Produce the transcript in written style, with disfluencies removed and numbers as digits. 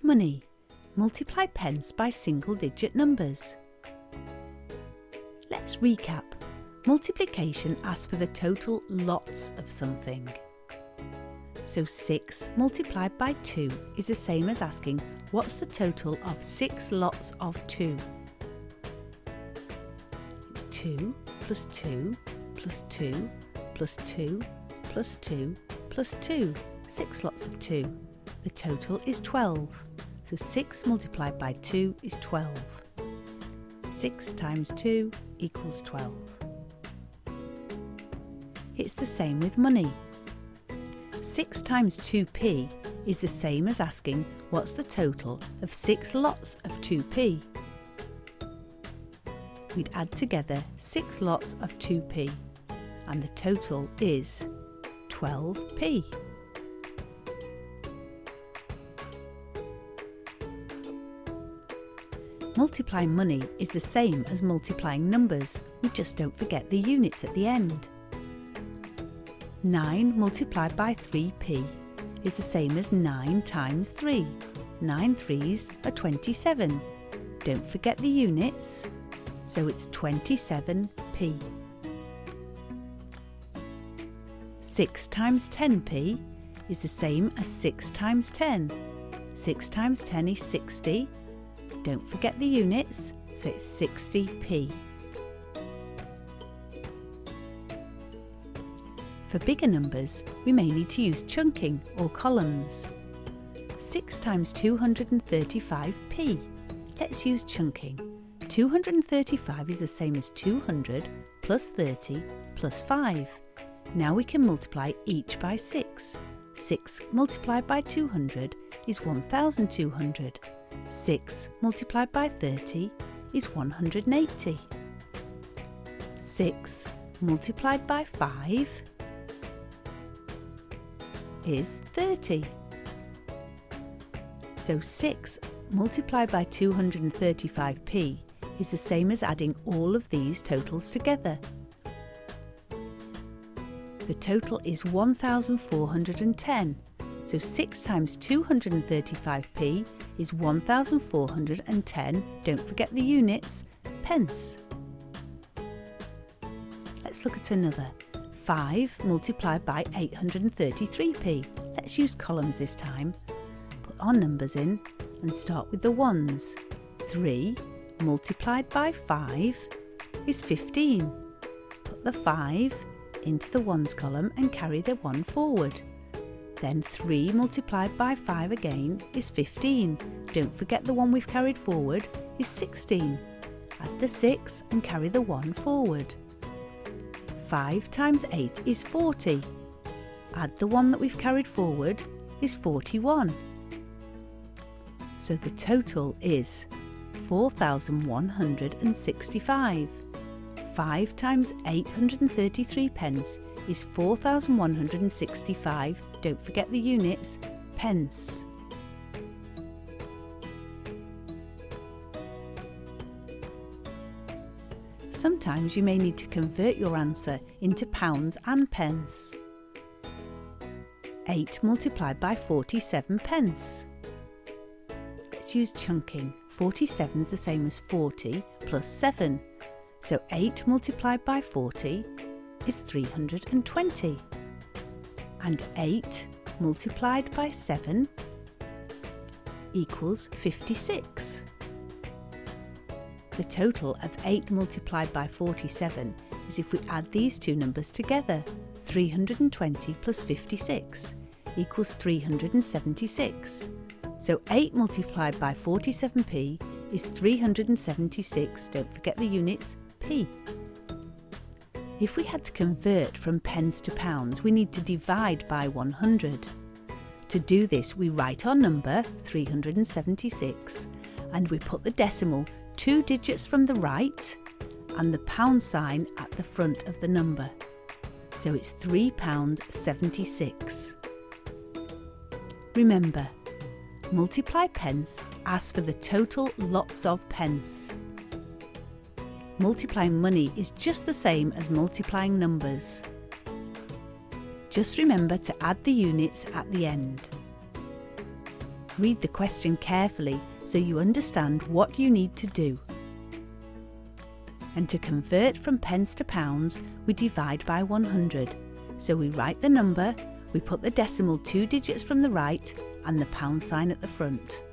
Money. Multiply pence by single-digit numbers. Let's recap. Multiplication asks for the total lots of something. So 6 multiplied by 2 is the same as asking what's the total of 6 lots of 2. It's 2 plus 2 plus 2 plus 2 plus 2 plus 2. 6 lots of 2. The total is 12. So 6 multiplied by 2 is 12. 6 times 2 equals 12. It's the same with money. 6 times 2p is the same as asking what's the total of 6 lots of 2p. We'd add together 6 lots of 2p and the total is 12p. Multiplying money is the same as multiplying numbers, we just don't forget the units at the end. 9 multiplied by 3p is the same as 9 times 3. 9 threes are 27. Don't forget the units, so it's 27p. 6 times 10p is the same as 6 times 10. 6 times 10 is 60. Don't forget the units, so it's 60p. For bigger numbers, we may need to use chunking or columns. 6 times 235p. Let's use chunking. 235 is the same as 200 plus 30 plus 5. Now we can multiply each by 6. 6 multiplied by 200 is 1200. 6 multiplied by 30 is 180. 6 multiplied by 5 is 30. So 6 multiplied by 235p is the same as adding all of these totals together. The total is 1410. So 6 times 235p is 1410, don't forget the units, pence. Let's look at another. 5 multiplied by 833p. Let's use columns this time. Put our numbers in and start with the ones. 3 multiplied by 5 is 15. Put the 5 into the ones column and carry the 1 forward. Then 3 multiplied by 5 again is 15. Don't forget the one we've carried forward is 16. Add the 6 and carry the 1 forward. 5 times 8 is 40. Add the one that we've carried forward is 41. So the total is 4,165. 5 times 833 pence is 4,165. Don't forget the units, pence. Sometimes you may need to convert your answer into pounds and pence. 8 multiplied by 47 pence. Let's use chunking. 47 is the same as 40 plus 7. So 8 multiplied by 40 is 320. And 8 multiplied by 7 equals 56. The total of 8 multiplied by 47 is if we add these two numbers together. 320 plus 56 equals 376. So 8 multiplied by 47p is 376. Don't forget the units, p. If we had to convert from pence to pounds, we need to divide by 100. To do this, we write our number, 376, and we put the decimal 2 digits from the right and the pound sign at the front of the number. So it's £3.76. Remember, multiply pence asks for the total lots of pence. Multiplying money is just the same as multiplying numbers. Just remember to add the units at the end. Read the question carefully so you understand what you need to do. And to convert from pence to pounds, we divide by 100. So we write the number, we put the decimal 2 digits from the right and the pound sign at the front.